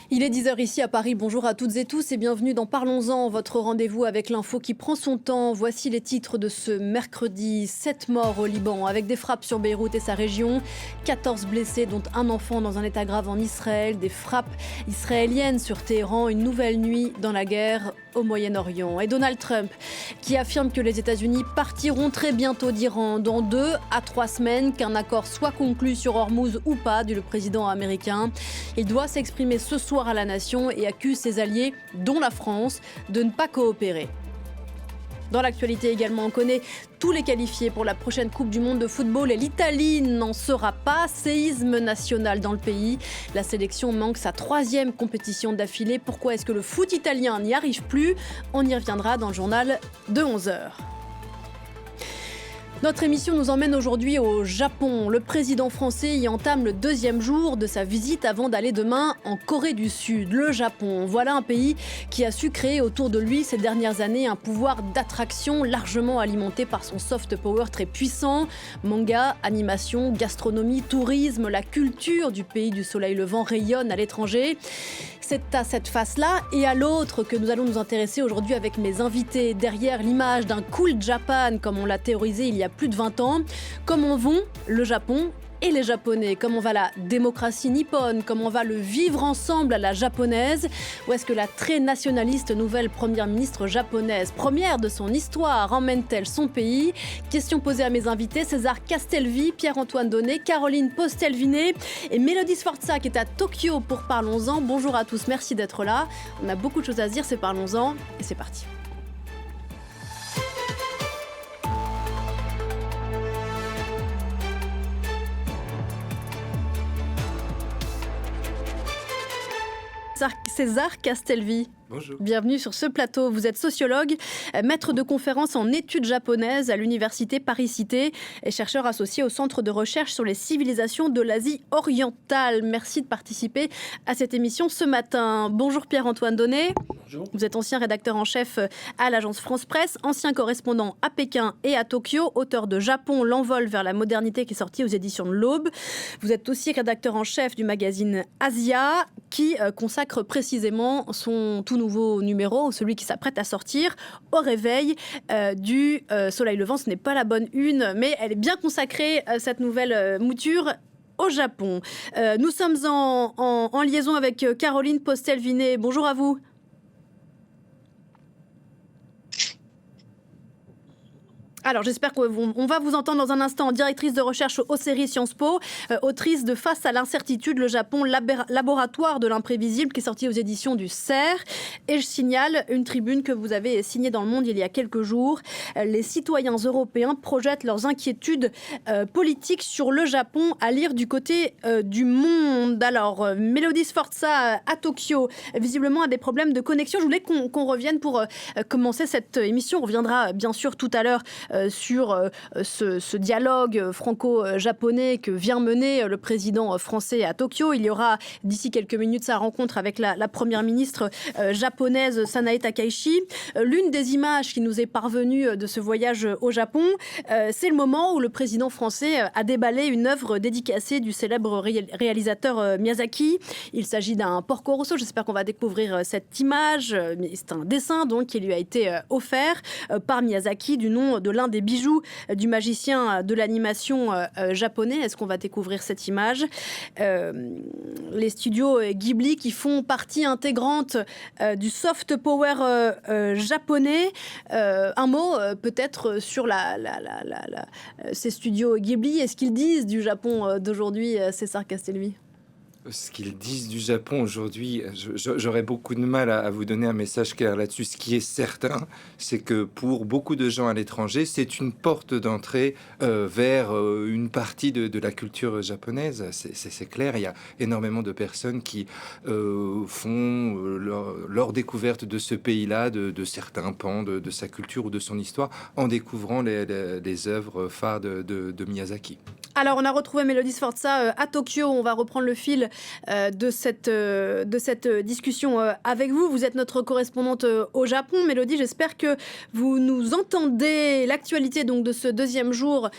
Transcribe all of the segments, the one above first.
Il est 10 heures ici à Paris. Bonjour à toutes et tous et bienvenue dans Parlons-en, votre rendez-vous avec l'info qui prend son temps. Voici les titres de ce mercredi. 7 morts au Liban avec des frappes sur Beyrouth et sa région. 14 blessés dont un enfant dans un état grave en Israël. Des frappes israéliennes sur Téhéran. Une nouvelle nuit dans la guerre au Moyen-Orient. Et Donald Trump qui affirme que les États-Unis partiront très bientôt d'Iran dans 2 à 3 semaines, qu'un accord soit conclu sur Hormuz ou pas, dit le président américain. Il doit s'exprimer ce soir à la nation et accuse ses alliés, dont la France, de ne pas coopérer. Dans l'actualité également, on connaît tous les qualifiés pour la prochaine Coupe du Monde de football et l'Italie n'en sera pas. Séisme national dans le pays. La sélection manque sa 3e compétition d'affilée. Pourquoi est-ce que le foot italien n'y arrive plus? On y reviendra dans le journal de 11h. Notre émission nous emmène aujourd'hui au Japon. Le président français y entame le 2e jour de sa visite avant d'aller demain en Corée du Sud. Le Japon, voilà un pays qui a su créer autour de lui ces dernières années un pouvoir d'attraction largement alimenté par son soft power très puissant. Manga, animation, gastronomie, tourisme, la culture du pays du soleil levant rayonne à l'étranger. C'est à cette face-là et à l'autre que nous allons nous intéresser aujourd'hui avec mes invités. Derrière l'image d'un cool Japan, comme on l'a théorisé il y a plus de 20 ans, comment vont le Japon et les Japonais? Comment va la démocratie nippone? Comment va le vivre ensemble à la japonaise? Ou est-ce que la très nationaliste nouvelle première ministre japonaise, première de son histoire, emmène-t-elle son pays? Question posée à mes invités, César Castelvi, Pierre-Antoine Donnet, Caroline Postelvinet et Mélodie Sforza qui est à Tokyo pour Parlons-en. Bonjour à tous, merci d'être là. On a beaucoup de choses à se dire, c'est Parlons-en et c'est parti. César Castelvi. Bonjour. Bienvenue sur ce plateau. Vous êtes sociologue, maître de conférences en études japonaises à l'université Paris-Cité et chercheur associé au centre de recherche sur les civilisations de l'Asie orientale. Merci de participer à cette émission ce matin. Bonjour Pierre-Antoine Donnet. Bonjour. Vous êtes ancien rédacteur en chef à l'agence France Presse, ancien correspondant à Pékin et à Tokyo, auteur de Japon, l'envol vers la modernité qui est sorti aux éditions de l'Aube. Vous êtes aussi rédacteur en chef du magazine Asia qui consacre précisément son tout nouveau numéro, celui qui s'apprête à sortir au réveil du soleil levant. Ce n'est pas la bonne une, mais elle est bien consacrée, cette nouvelle mouture, au Japon. Nous sommes en liaison avec Caroline Postelvinet. Bonjour à vous. Alors, j'espère qu'on va vous entendre dans un instant. Directrice de recherche au CERI Sciences Po, autrice de Face à l'incertitude, le Japon, laboratoire de l'imprévisible, qui est sorti aux éditions du CERF. Et je signale une tribune que vous avez signée dans Le Monde il y a quelques jours. Les citoyens européens projettent leurs inquiétudes politiques sur le Japon à lire du côté du Monde. Alors, Mélodie Sforza à Tokyo, visiblement a des problèmes de connexion. Je voulais qu'on revienne pour commencer cette émission. On reviendra bien sûr tout à l'heure sur ce dialogue franco-japonais que vient mener le président français à Tokyo. Il y aura d'ici quelques minutes sa rencontre avec la première ministre japonaise Sanae Takaichi. L'une des images qui nous est parvenue de ce voyage au Japon, c'est le moment où le président français a déballé une œuvre dédicacée du célèbre réalisateur Miyazaki. Il s'agit d'un Porco Rosso. J'espère qu'on va découvrir cette image. C'est un dessin donc qui lui a été offert par Miyazaki du nom de l'un des bijoux du magicien de l'animation japonais. Est-ce qu'on va découvrir cette image? Les studios Ghibli qui font partie intégrante du soft power japonais. Un mot peut-être sur ces studios Ghibli. Est-ce qu'ils disent du Japon d'aujourd'hui, César Castelvi? Ce qu'ils disent du Japon aujourd'hui, j'aurais beaucoup de mal à vous donner un message clair là-dessus. Ce qui est certain, c'est que pour beaucoup de gens à l'étranger, c'est une porte d'entrée vers une partie de la culture japonaise. C'est clair, il y a énormément de personnes qui font leur découverte de ce pays-là, de certains pans de sa culture ou de son histoire, en découvrant les œuvres phares de Miyazaki. Alors, on a retrouvé Mélodie Sforza à Tokyo. On va reprendre le fil de cette discussion avec vous. Vous êtes notre correspondante au Japon. Mélodie, j'espère que vous nous entendez. L'actualité donc de ce 2e jour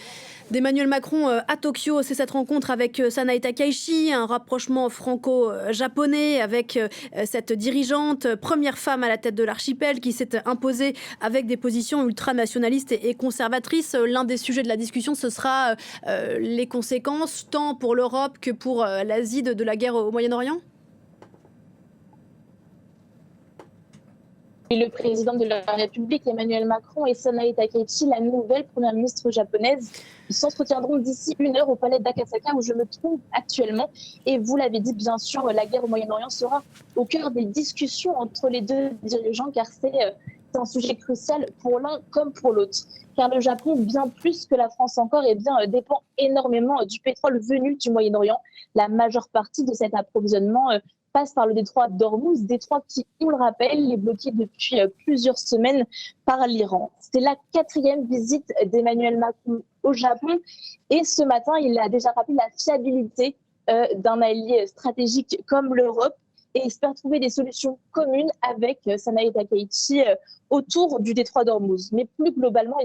d'Emmanuel Macron à Tokyo. C'est cette rencontre avec Sanae Takaichi, un rapprochement franco-japonais avec cette dirigeante, première femme à la tête de l'archipel qui s'est imposée avec des positions ultranationalistes et conservatrices. L'un des sujets de la discussion, ce sera les conséquences tant pour l'Europe que pour l'Asie de la guerre au Moyen-Orient. Et le président de la République, Emmanuel Macron, et Sanae Takaichi, la nouvelle première ministre japonaise, s'entretiendront d'ici 1 heure au palais d'Akasaka où je me trouve actuellement. Et vous l'avez dit, bien sûr, la guerre au Moyen-Orient sera au cœur des discussions entre les deux dirigeants, car c'est un sujet crucial pour l'un comme pour l'autre. Car le Japon, bien plus que la France encore, dépend énormément du pétrole venu du Moyen-Orient. La majeure partie de cet approvisionnement passe par le détroit d'Ormuz, détroit qui, on le rappelle, est bloqué depuis plusieurs semaines par l'Iran. C'est la 4e visite d'Emmanuel Macron au Japon et ce matin, il a déjà rappelé la fiabilité d'un allié stratégique comme l'Europe et espère trouver des solutions communes avec Sanae Takaichi autour du détroit d'Ormuz. Mais plus globalement,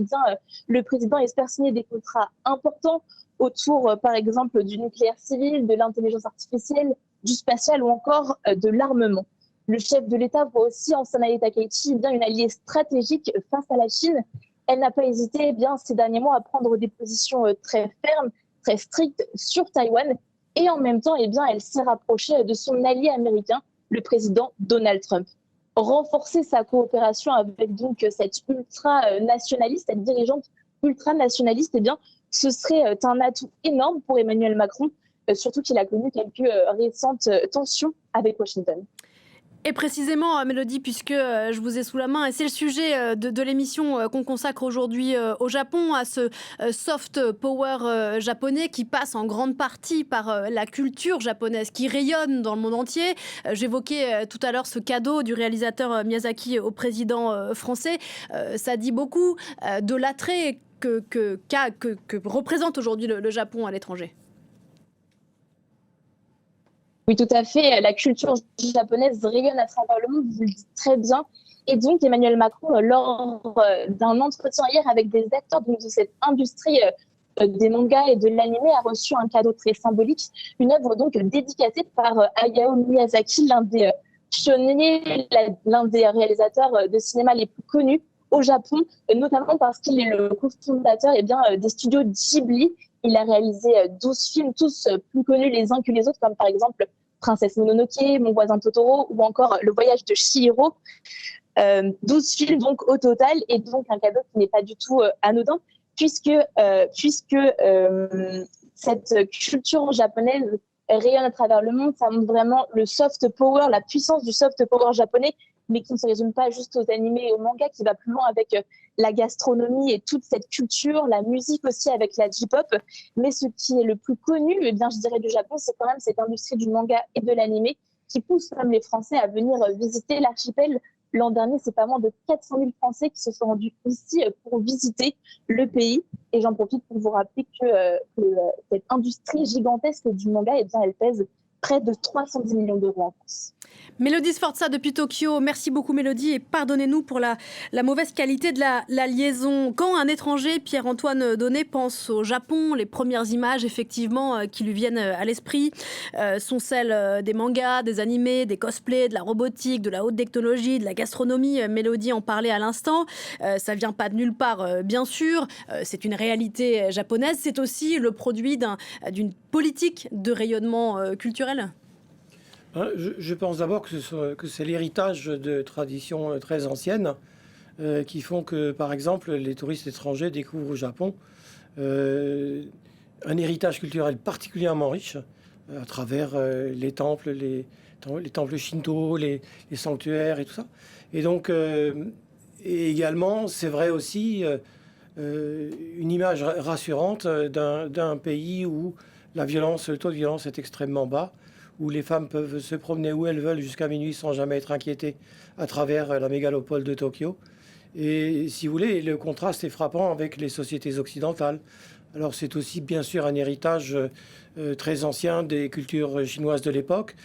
le président espère signer des contrats importants autour, par exemple, du nucléaire civil, de l'intelligence artificielle, du spatial ou encore de l'armement. Le chef de l'État voit aussi en Sanae Takaichi une alliée stratégique face à la Chine. Elle n'a pas hésité ces derniers mois à prendre des positions très fermes, très strictes sur Taïwan. Et en même temps, elle s'est rapprochée de son allié américain, le président Donald Trump. Renforcer sa coopération avec donc cette ultra-nationaliste, cette dirigeante ultra-nationaliste, ce serait un atout énorme pour Emmanuel Macron, surtout qu'il a connu quelques récentes tensions avec Washington. Et précisément, Mélodie, puisque je vous ai sous la main, et c'est le sujet de l'émission qu'on consacre aujourd'hui au Japon, à ce soft power japonais qui passe en grande partie par la culture japonaise, qui rayonne dans le monde entier. J'évoquais tout à l'heure ce cadeau du réalisateur Miyazaki au président français. Ça dit beaucoup de l'attrait que représente aujourd'hui le Japon à l'étranger. Oui, tout à fait. La culture japonaise rayonne à travers le monde, vous le dites très bien. Et donc, Emmanuel Macron, lors d'un entretien hier avec des acteurs de cette industrie des mangas et de l'anime, a reçu un cadeau très symbolique, une œuvre donc dédicacée par Hayao Miyazaki, l'un des pionniers, l'un des réalisateurs de cinéma les plus connus au Japon, notamment parce qu'il est le cofondateur des studios Ghibli. Il a réalisé 12 films, tous plus connus les uns que les autres, comme par exemple Princesse Mononoke, Mon voisin Totoro ou encore Le voyage de Chihiro. 12 films donc au total, et donc un cadeau qui n'est pas du tout anodin, puisque cette culture japonaise rayonne à travers le monde. Ça montre vraiment le soft power, la puissance du soft power japonais, mais qui ne se résume pas juste aux animés et aux mangas, qui va plus loin avec la gastronomie et toute cette culture, la musique aussi avec la J-pop. Mais ce qui est le plus connu, je dirais, du Japon, c'est quand même cette industrie du manga et de l'animé qui pousse même les Français à venir visiter l'archipel. L'an dernier, c'est pas moins de 400 000 Français qui se sont rendus ici pour visiter le pays. Et j'en profite pour vous rappeler que cette industrie gigantesque du manga, elle pèse près de 310 millions d'euros en France. Mélodie Sforza depuis Tokyo, merci beaucoup Mélodie, et pardonnez-nous pour la mauvaise qualité de la liaison. Quand un étranger, Pierre-Antoine Donnet, pense au Japon, les premières images effectivement qui lui viennent à l'esprit sont celles des mangas, des animés, des cosplays, de la robotique, de la haute technologie, de la gastronomie. Mélodie en parlait à l'instant. Ça vient pas de nulle part, bien sûr. C'est une réalité japonaise. C'est aussi le produit d'une politique de rayonnement culturel. Je pense d'abord que c'est l'héritage de traditions très anciennes qui font que, par exemple, les touristes étrangers découvrent au Japon un héritage culturel particulièrement riche à travers les temples, les temples shinto, les sanctuaires et tout ça. Et donc, et également, c'est vrai aussi une image rassurante d'un pays où le taux de violence est extrêmement bas, où les femmes peuvent se promener où elles veulent jusqu'à minuit sans jamais être inquiétées à travers la mégalopole de Tokyo. Et si vous voulez, le contraste est frappant avec les sociétés occidentales. Alors c'est aussi bien sûr un héritage très ancien des cultures chinoises de l'époque.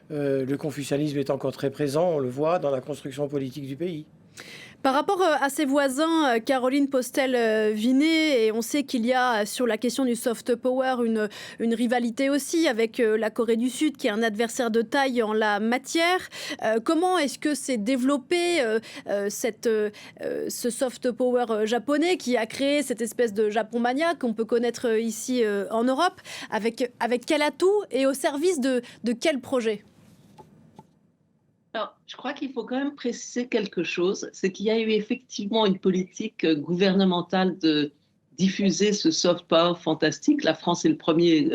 Le confucianisme est encore très présent, on le voit dans la construction politique du pays. Par rapport à ses voisins, Caroline Postel-Vinet, et on sait qu'il y a sur la question du soft power une rivalité aussi avec la Corée du Sud, qui est un adversaire de taille en la matière. Comment est-ce que s'est développé ce soft power japonais qui a créé cette espèce de Japon-mania qu'on peut connaître ici en Europe, avec quel atout et au service de quel projet ? Alors, je crois qu'il faut quand même préciser quelque chose, c'est qu'il y a eu effectivement une politique gouvernementale de diffuser ce soft power fantastique. La France est le premier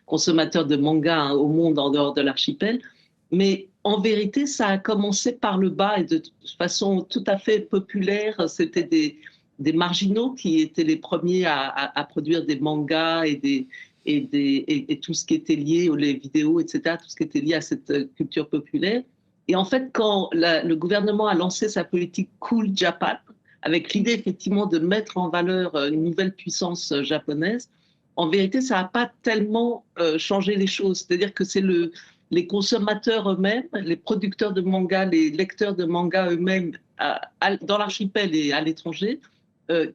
consommateur de manga au monde en dehors de l'archipel, mais en vérité, ça a commencé par le bas et de façon tout à fait populaire. C'était des marginaux qui étaient les premiers à produire des mangas et tout ce qui était lié aux vidéos, etc., tout ce qui était lié à cette culture populaire. Et en fait, quand le gouvernement a lancé sa politique Cool Japan, avec l'idée effectivement de mettre en valeur une nouvelle puissance japonaise, en vérité, ça n'a pas tellement changé les choses. C'est-à-dire que c'est les consommateurs eux-mêmes, les producteurs de manga, les lecteurs de manga eux-mêmes, dans l'archipel et à l'étranger,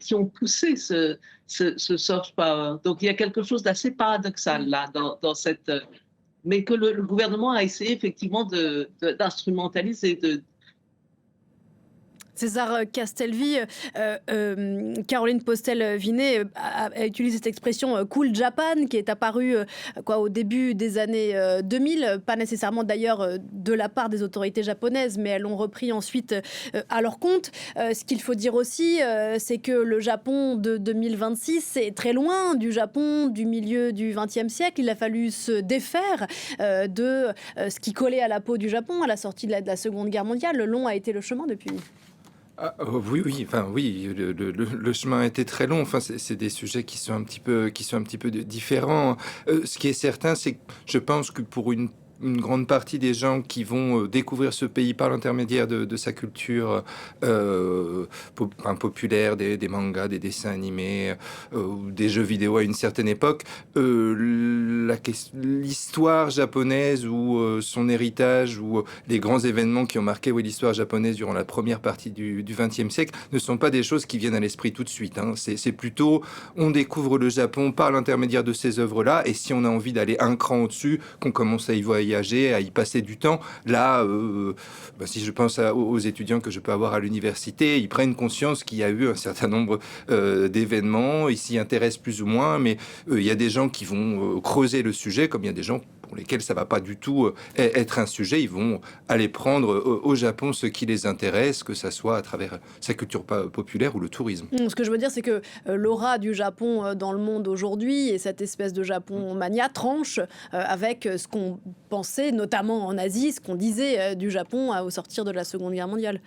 qui ont poussé ce soft power. Donc il y a quelque chose d'assez paradoxal là, dans cette... mais que le gouvernement a essayé effectivement d'instrumentaliser. César Castelvi, Caroline Postel-Vinet a utilisé cette expression Cool Japan qui est apparue au début des années 2000, pas nécessairement d'ailleurs de la part des autorités japonaises, mais elles l'ont repris ensuite à leur compte. Ce qu'il faut dire aussi, c'est que le Japon de 2026 est très loin du Japon du milieu du XXe siècle. Il a fallu se défaire de ce qui collait à la peau du Japon à la sortie de la Seconde Guerre mondiale. Le long a été le chemin depuis. Oui, le chemin a été très long. Enfin, c'est des sujets qui sont un petit peu différents. Ce qui est certain, c'est que je pense que pour une grande partie des gens qui vont découvrir ce pays par l'intermédiaire de sa culture populaire, des mangas, des dessins animés, des jeux vidéo à une certaine époque, l'histoire japonaise ou son héritage ou les grands événements qui ont marqué l'histoire japonaise durant la première partie du XXe siècle ne sont pas des choses qui viennent à l'esprit tout de suite. Hein. C'est plutôt, on découvre le Japon par l'intermédiaire de ces œuvres-là, et si on a envie d'aller un cran au-dessus, qu'on commence à y voyager, à y passer du temps. Là, si je pense aux étudiants que je peux avoir à l'université, ils prennent conscience qu'il y a eu un certain nombre d'événements, ils s'y intéressent plus ou moins, mais il y a des gens qui vont creuser le sujet, comme il y a des gens pour lesquels ça va pas du tout être un sujet. Ils vont aller prendre au Japon ce qui les intéresse, que ça soit à travers sa culture populaire ou le tourisme. Ce que je veux dire, c'est que l'aura du Japon dans le monde aujourd'hui et cette espèce de Japon mania tranche avec ce qu'on pensait, notamment en Asie, ce qu'on disait du Japon au sortir de la Seconde Guerre mondiale.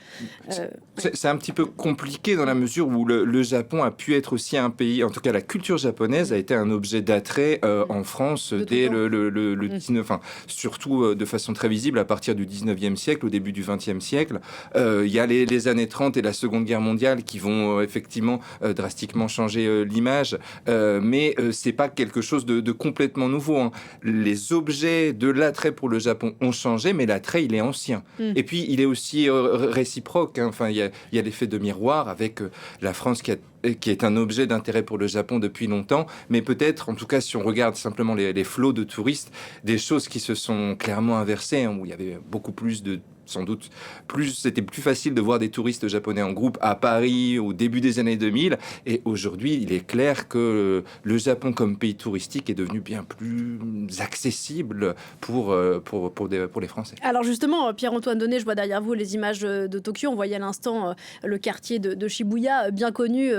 C'est un petit peu compliqué dans la mesure où le Japon a pu être aussi un pays, en tout cas la culture japonaise a été un objet d'attrait en France dès le 19, enfin, surtout de façon très visible à partir du 19e siècle, au début du 20e siècle. Il y a les années 30 et la Seconde Guerre mondiale qui vont effectivement drastiquement changer l'image, mais c'est pas quelque chose de complètement nouveau. Hein. Les objets de l'attrait pour le Japon ont changé, mais l'attrait, il est ancien. Et puis, il est aussi réciproque. Hein. Enfin, il y a l'effet de miroir avec la France qui est un objet d'intérêt pour le Japon depuis longtemps, mais peut-être, en tout cas, si on regarde simplement les flots de touristes, des choses qui se sont clairement inversées, hein, où il y avait beaucoup plus sans doute, c'était plus facile de voir des touristes japonais en groupe à Paris au début des années 2000. Et aujourd'hui, il est clair que le Japon comme pays touristique est devenu bien plus accessible pour les Français. Alors justement, Pierre-Antoine Donnet, je vois derrière vous les images de Tokyo. On voyait à l'instant le quartier de Shibuya, bien connu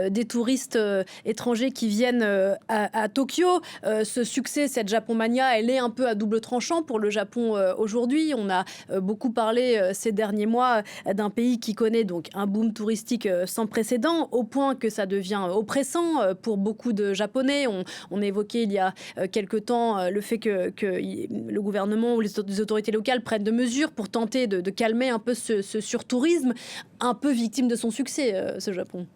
des touristes étrangers qui viennent à Tokyo. Ce succès, cette Japon-mania, elle est un peu à double tranchant pour le Japon aujourd'hui. On a beaucoup parlé ces derniers mois d'un pays qui connaît donc un boom touristique sans précédent, au point que ça devient oppressant pour beaucoup de Japonais. On évoquait il y a quelque temps le fait que le gouvernement ou les autorités locales prennent de mesures pour tenter de calmer un peu ce surtourisme, un peu victime de son succès, ce Japon.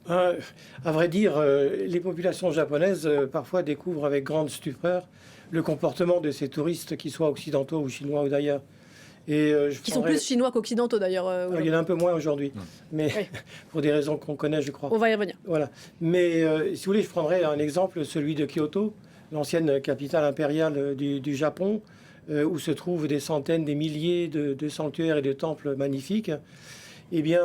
À vrai dire, les populations japonaises parfois découvrent avec grande stupeur le comportement de ces touristes, qu'ils soient occidentaux ou chinois ou d'ailleurs. Et, Qui sont plus chinois qu'occidentaux d'ailleurs. Il y en a un peu moins aujourd'hui, mais Oui. pour des raisons qu'on connaît, je crois. On va y revenir. Voilà. Mais si vous voulez, je prendrais un exemple, celui de Kyoto, l'ancienne capitale impériale du Japon, où se trouvent des centaines, des milliers de sanctuaires et de temples magnifiques. Eh bien,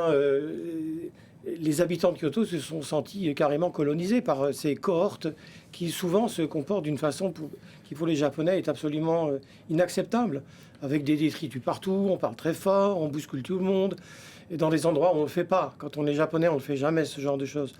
les habitants de Kyoto se sont sentis carrément colonisés par ces cohortes qui souvent se comportent d'une façon qui pour les Japonais est absolument inacceptable, avec des détritus partout, on parle très fort, on bouscule tout le monde, et dans des endroits où on ne le fait pas. Quand on est japonais, on ne le fait jamais, ce genre de choses.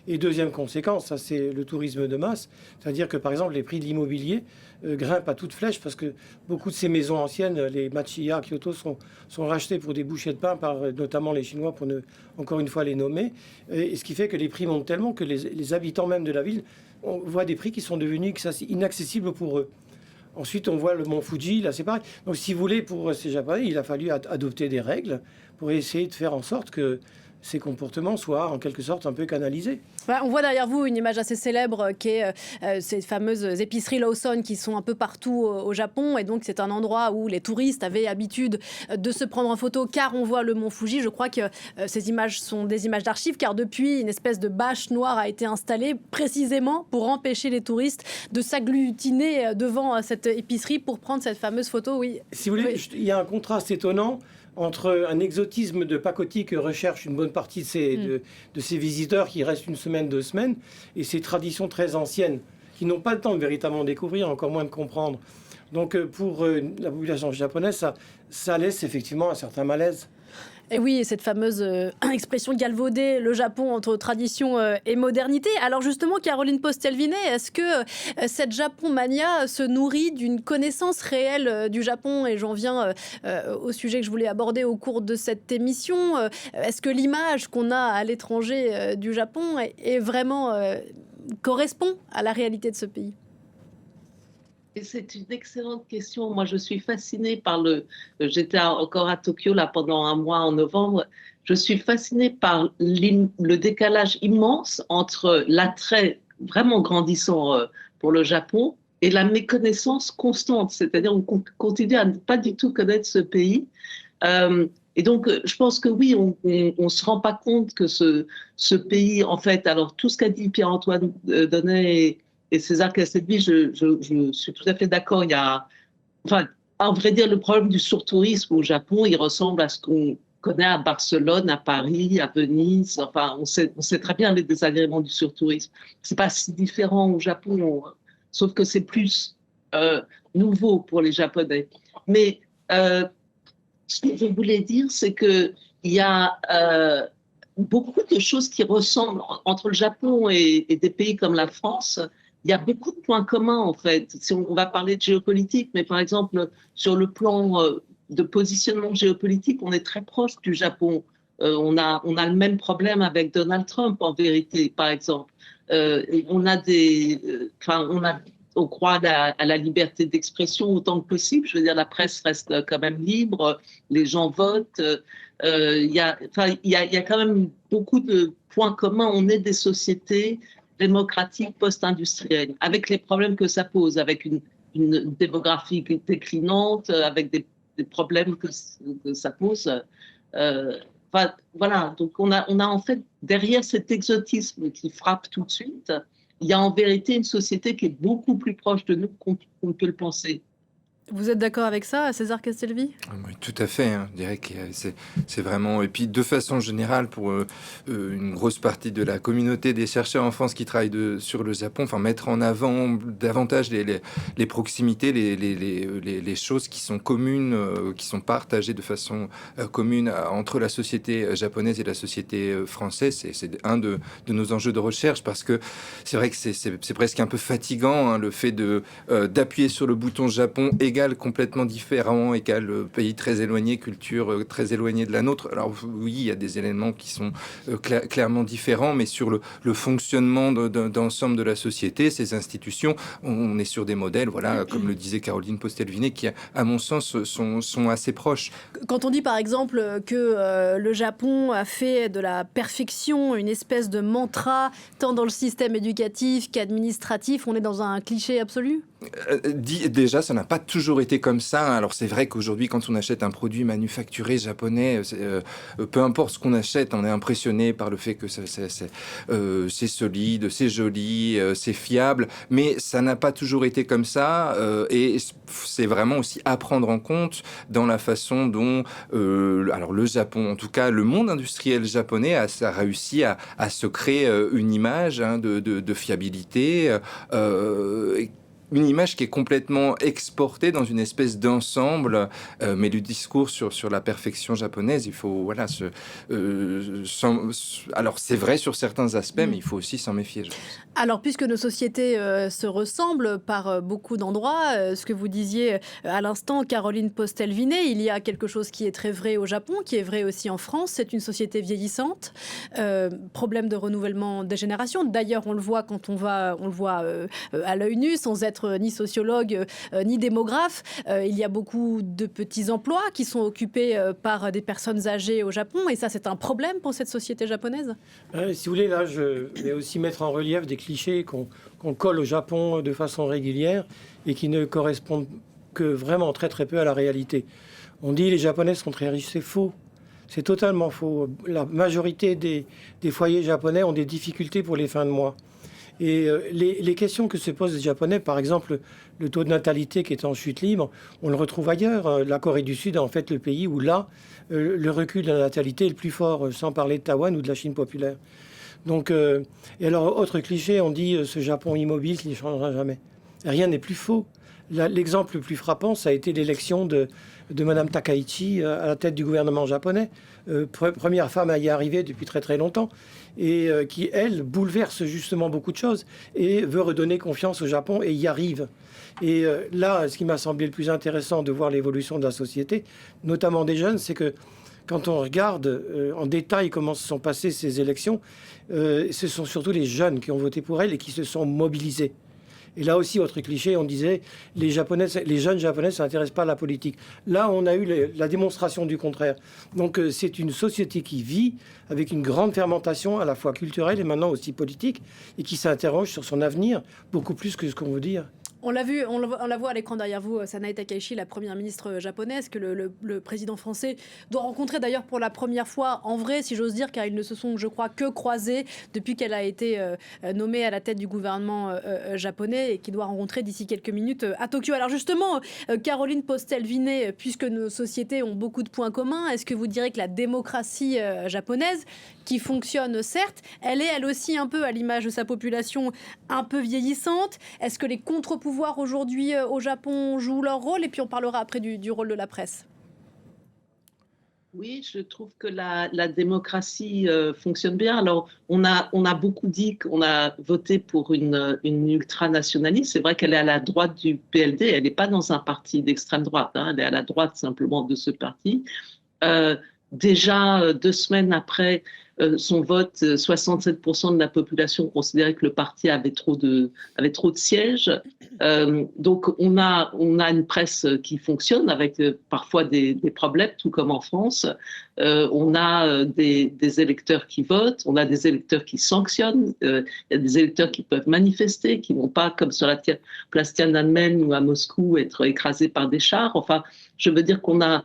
Et deuxième conséquence, ça c'est le tourisme de masse, c'est-à-dire que par exemple les prix de l'immobilier grimpent à toute flèche parce que beaucoup de ces maisons anciennes, les Machiya à Kyoto, sont rachetées pour des bouchées de pain par notamment les Chinois, pour ne encore une fois les nommer, et ce qui fait que les prix montent tellement que les habitants même de la ville, on voit des prix qui sont devenus inaccessibles pour eux. Ensuite, on voit le mont Fuji, là c'est pareil. Donc si vous voulez, pour ces Japonais, il a fallu adopter des règles pour essayer de faire en sorte que ces comportements soient en quelque sorte un peu canalisés. On voit derrière vous une image assez célèbre qui est ces fameuses épiceries Lawson qui sont un peu partout au Japon, et donc c'est un endroit où les touristes avaient l'habitude de se prendre en photo car on voit le mont Fuji. Je crois que ces images sont des images d'archives, car depuis une espèce de bâche noire a été installée précisément pour empêcher les touristes de s'agglutiner devant cette épicerie pour prendre cette fameuse photo. Oui. Si vous voulez, il y a un contraste étonnant entre un exotisme de pacotille que recherche une bonne partie de ces visiteurs qui restent une semaine, 2 semaines, et ces traditions très anciennes qui n'ont pas le temps de véritablement découvrir, encore moins de comprendre. Donc pour la population japonaise, ça laisse effectivement un certain malaise. Et oui, cette fameuse expression galvaudée, le Japon entre tradition et modernité. Alors justement, Caroline Postel-Vinet, est-ce que cette Japon-mania se nourrit d'une connaissance réelle du Japon? Et j'en viens au sujet que je voulais aborder au cours de cette émission. Est-ce que l'image qu'on a à l'étranger du Japon est vraiment correspond à la réalité de ce pays? Et c'est une excellente question. Moi, je suis fascinée par j'étais encore à Tokyo là pendant un mois en novembre. Je suis fascinée par le décalage immense entre l'attrait vraiment grandissant pour le Japon et la méconnaissance constante. C'est-à-dire qu'on continue à ne pas du tout connaître ce pays. Et donc, je pense que oui, on ne se rend pas compte que ce pays, en fait, alors tout ce qu'a dit Pierre-Antoine Donnet et César Castelbi, je suis tout à fait d'accord. Il y a, enfin, à vrai dire, le problème du surtourisme au Japon, il ressemble à ce qu'on connaît à Barcelone, à Paris, à Venise. Enfin, on sait très bien les désagréments du surtourisme. C'est pas si différent au Japon, sauf que c'est plus nouveau pour les Japonais. Mais ce que je voulais dire, c'est que il y a beaucoup de choses qui ressemblent entre le Japon et des pays comme la France. Il y a beaucoup de points communs, en fait. Si on va parler de géopolitique, mais par exemple, sur le plan de positionnement géopolitique, on est très proche du Japon. On a le même problème avec Donald Trump, en vérité, par exemple. On croit à la liberté d'expression autant que possible. Je veux dire, la presse reste quand même libre, les gens votent. Il y a quand même beaucoup de points communs. On est des sociétés démocratique post-industrielle, avec les problèmes que ça pose, avec une démographie déclinante, avec des problèmes que ça pose. Voilà, donc on a en fait, derrière cet exotisme qui frappe tout de suite, il y a en vérité une société qui est beaucoup plus proche de nous qu'on ne peut le penser. Vous êtes d'accord avec ça, César Castelvi? Oui, tout à fait. Je dirais que c'est vraiment... Et puis, de façon générale, pour une grosse partie de la communauté des chercheurs en France qui travaillent sur le Japon, enfin, mettre en avant davantage les proximités, les choses qui sont communes, qui sont partagées de façon commune entre la société japonaise et la société française. C'est un de nos enjeux de recherche, parce que c'est vrai que c'est presque un peu fatigant, hein, le fait d'appuyer sur le bouton Japon égal complètement différent, égal pays très éloigné, culture très éloignée de la nôtre. Alors oui, il y a des éléments qui sont clairement différents, mais sur le fonctionnement d'ensemble de la société, ces institutions, on est sur des modèles, voilà, comme le disait Caroline Postel-Vinet, qui, à mon sens, sont assez proches. Quand on dit par exemple que le Japon a fait de la perfection une espèce de mantra, tant dans le système éducatif qu'administratif, on est dans un cliché absolu? Déjà, ça n'a pas toujours été comme ça. Alors c'est vrai qu'aujourd'hui, quand on achète un produit manufacturé japonais, peu importe ce qu'on achète, on est impressionné par le fait que c'est solide, c'est joli, c'est fiable. Mais ça n'a pas toujours été comme ça. Et c'est vraiment aussi à prendre en compte dans la façon dont, alors le Japon, en tout cas le monde industriel japonais, a réussi à se créer une image de fiabilité. Une image qui est complètement exportée dans une espèce d'ensemble, mais le discours sur la perfection japonaise, il faut alors c'est vrai sur certains aspects, mais il faut aussi s'en méfier, je pense. Alors, puisque nos sociétés se ressemblent par beaucoup d'endroits, ce que vous disiez à l'instant, Caroline Postel-Vinet, il y a quelque chose qui est très vrai au Japon, qui est vrai aussi en France. C'est une société vieillissante, problème de renouvellement des générations. D'ailleurs, on le voit quand on le voit à l'œil nu, sans être ni sociologue ni démographe. Il y a beaucoup de petits emplois qui sont occupés par des personnes âgées au Japon, et ça, c'est un problème pour cette société japonaise. Si vous voulez, là, je vais aussi mettre en relief des clichés qu'on colle au Japon de façon régulière et qui ne correspondent que vraiment très très peu à la réalité. On dit les Japonais sont très riches, c'est faux. C'est totalement faux. La majorité des foyers japonais ont des difficultés pour les fins de mois. Et les questions que se posent les Japonais, par exemple, le taux de natalité qui est en chute libre, on le retrouve ailleurs. La Corée du Sud est en fait le pays où là, le recul de la natalité est le plus fort, sans parler de Taïwan ou de la Chine populaire. Donc, et alors, autre cliché, on dit ce Japon immobile qui ne changera jamais. Rien n'est plus faux. L'exemple le plus frappant, ça a été l'élection de Madame Takaichi à la tête du gouvernement japonais. Première femme à y arriver depuis très très longtemps. Et qui, elle, bouleverse justement beaucoup de choses et veut redonner confiance au Japon et y arrive. Et là, ce qui m'a semblé le plus intéressant de voir l'évolution de la société, notamment des jeunes, c'est que quand on regarde en détail comment se sont passées ces élections, ce sont surtout les jeunes qui ont voté pour elle et qui se sont mobilisés. Et là aussi, autre cliché, on disait les jeunes japonais ne s'intéressent pas à la politique. Là, on a eu la démonstration du contraire. Donc, c'est une société qui vit avec une grande fermentation à la fois culturelle et maintenant aussi politique et qui s'interroge sur son avenir beaucoup plus que ce qu'on veut dire. On l'a vu, on la voit à l'écran derrière vous, Sanae Takaichi, la première ministre japonaise, que le président français doit rencontrer d'ailleurs pour la première fois en vrai, si j'ose dire, car ils ne se sont, je crois, que croisés depuis qu'elle a été nommée à la tête du gouvernement japonais et qui doit rencontrer d'ici quelques minutes à Tokyo. Alors justement, Caroline Postel-Vinet, puisque nos sociétés ont beaucoup de points communs, est-ce que vous direz que la démocratie japonaise, qui fonctionne certes, elle est elle aussi un peu à l'image de sa population un peu vieillissante? Est-ce que les contre-pouvoirs aujourd'hui au Japon jouent leur rôle? Et puis on parlera après du rôle de la presse. Oui, je trouve que la démocratie fonctionne bien. Alors, on a beaucoup dit qu'on a voté pour une ultranationaliste. C'est vrai qu'elle est à la droite du PLD. Elle n'est pas dans un parti d'extrême droite. Elle est à la droite simplement de ce parti. Déjà, 2 semaines après son vote, 67% de la population considérait que le parti avait trop de sièges. Donc, on a une presse qui fonctionne avec parfois des problèmes, tout comme en France. On a des électeurs qui votent, on a des électeurs qui sanctionnent, il y a des électeurs qui peuvent manifester, qui ne vont pas, comme sur la place Tiananmen ou à Moscou, être écrasés par des chars. Enfin, je veux dire qu'on a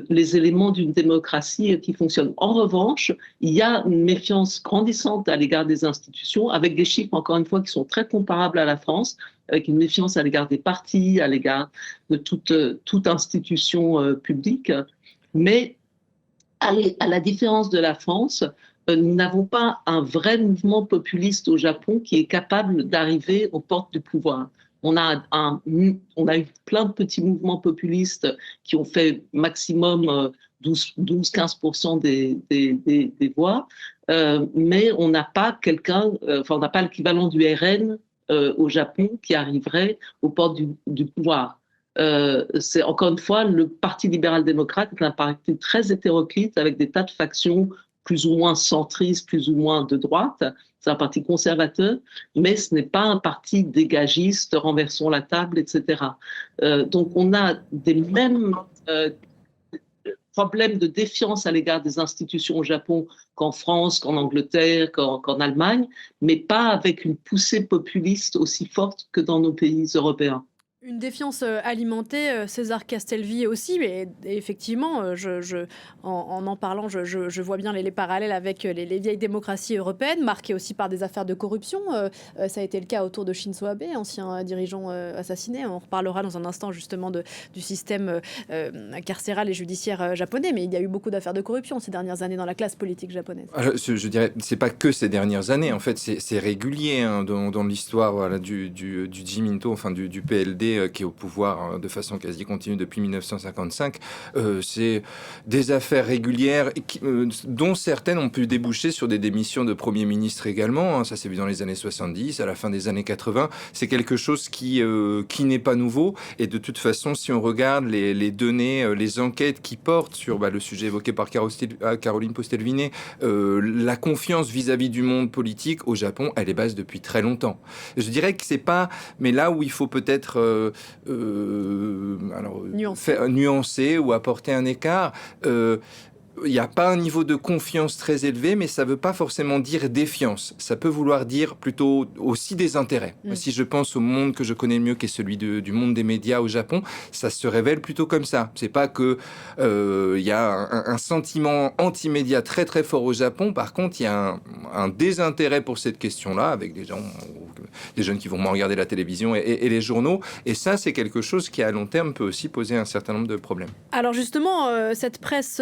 les éléments d'une démocratie qui fonctionne. En revanche, il y a une méfiance grandissante à l'égard des institutions, avec des chiffres, encore une fois, qui sont très comparables à la France, avec une méfiance à l'égard des partis, à l'égard de toute institution publique. Mais à la différence de la France, nous n'avons pas un vrai mouvement populiste au Japon qui est capable d'arriver aux portes du pouvoir. On a eu plein de petits mouvements populistes qui ont fait maximum 12-15% des voix, mais on n'a pas on n'a pas l'équivalent du RN au Japon qui arriverait aux portes du pouvoir. C'est encore une fois le Parti libéral-démocrate est un parti très hétéroclite avec des tas de factions plus ou moins centristes, plus ou moins de droite. C'est un parti conservateur, mais ce n'est pas un parti dégagiste, renversons la table, etc. Donc on a des mêmes problèmes de défiance à l'égard des institutions au Japon qu'en France, qu'en Angleterre, qu'en Allemagne, mais pas avec une poussée populiste aussi forte que dans nos pays européens. Une défiance alimentée, César Castelvi aussi, mais effectivement, en parlant, je vois bien les parallèles avec les vieilles démocraties européennes, marquées aussi par des affaires de corruption. Ça a été le cas autour de Shinzo Abe, ancien dirigeant assassiné. On reparlera dans un instant justement du système carcéral et judiciaire japonais, mais il y a eu beaucoup d'affaires de corruption ces dernières années dans la classe politique japonaise. Alors, je dirais, c'est pas que ces dernières années, en fait, c'est régulier hein, dans l'histoire voilà, du Jiminto, enfin du PLD qui est au pouvoir de façon quasi continue depuis 1955. C'est des affaires régulières dont certaines ont pu déboucher sur des démissions de premiers ministres également. Hein, ça s'est vu dans les années 70, à la fin des années 80. C'est quelque chose qui n'est pas nouveau. Et de toute façon, si on regarde les données, les enquêtes qui portent sur le sujet évoqué par Caroline Postelvinet, la confiance vis-à-vis du monde politique au Japon, elle est basse depuis très longtemps. Je dirais que c'est pas... Mais là où il faut peut-être nuancer ou apporter un écart... il n'y a pas un niveau de confiance très élevé, mais ça ne veut pas forcément dire défiance. Ça peut vouloir dire plutôt aussi des intérêts. Si je pense au monde que je connais le mieux, qui est celui du monde des médias au Japon, ça se révèle plutôt comme ça. C'est pas que il y a un sentiment anti-média très très fort au Japon. Par contre, il y a un désintérêt pour cette question-là, avec des jeunes qui vont moins regarder la télévision et les journaux. Et ça, c'est quelque chose qui, à long terme, peut aussi poser un certain nombre de problèmes. Alors justement, cette presse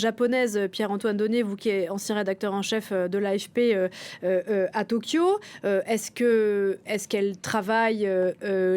japonaise, Pierre-Antoine Donnet, vous qui êtes ancien rédacteur en chef de l'AFP à Tokyo, est-ce qu'elle travaille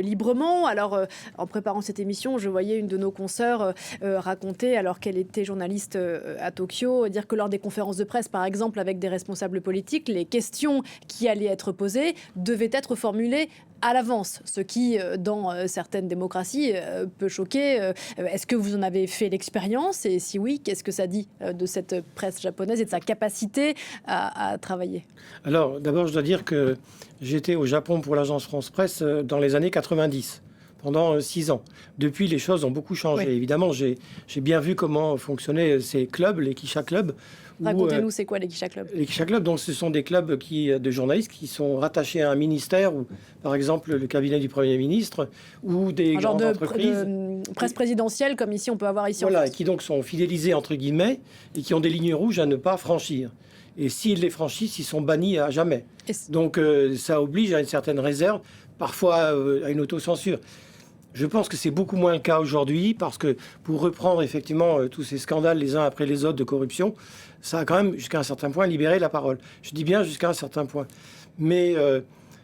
librement? Alors, en préparant cette émission, je voyais une de nos consoeurs raconter, alors qu'elle était journaliste à Tokyo, dire que lors des conférences de presse, par exemple, avec des responsables politiques, les questions qui allaient être posées devaient être formulées à l'avance, ce qui, dans certaines démocraties, peut choquer. Est-ce que vous en avez fait l'expérience? Et si oui, qu'est-ce que ça dit de cette presse japonaise et de sa capacité à travailler? Alors, d'abord, je dois dire que j'étais au Japon pour l'agence France Presse dans les années 90, pendant 6 ans. Depuis, les choses ont beaucoup changé. Oui. Évidemment, j'ai bien vu comment fonctionnaient ces clubs, les Kisha Clubs. Racontez-nous, c'est quoi les Kisha Clubs? Les Kisha Clubs, donc, ce sont des clubs de journalistes qui sont rattachés à un ministère, ou par exemple le cabinet du Premier ministre, ou des grandes entreprises. De presse présidentielle, comme ici on peut avoir ici en France. France. Qui donc sont fidélisés, entre guillemets, et qui ont des lignes rouges à ne pas franchir. Et s'ils les franchissent, ils sont bannis à jamais. Donc ça oblige à une certaine réserve, parfois à une autocensure. Je pense que c'est beaucoup moins le cas aujourd'hui, parce que pour reprendre effectivement tous ces scandales les uns après les autres de corruption, ça a quand même jusqu'à un certain point libéré la parole. Je dis bien jusqu'à un certain point. Mais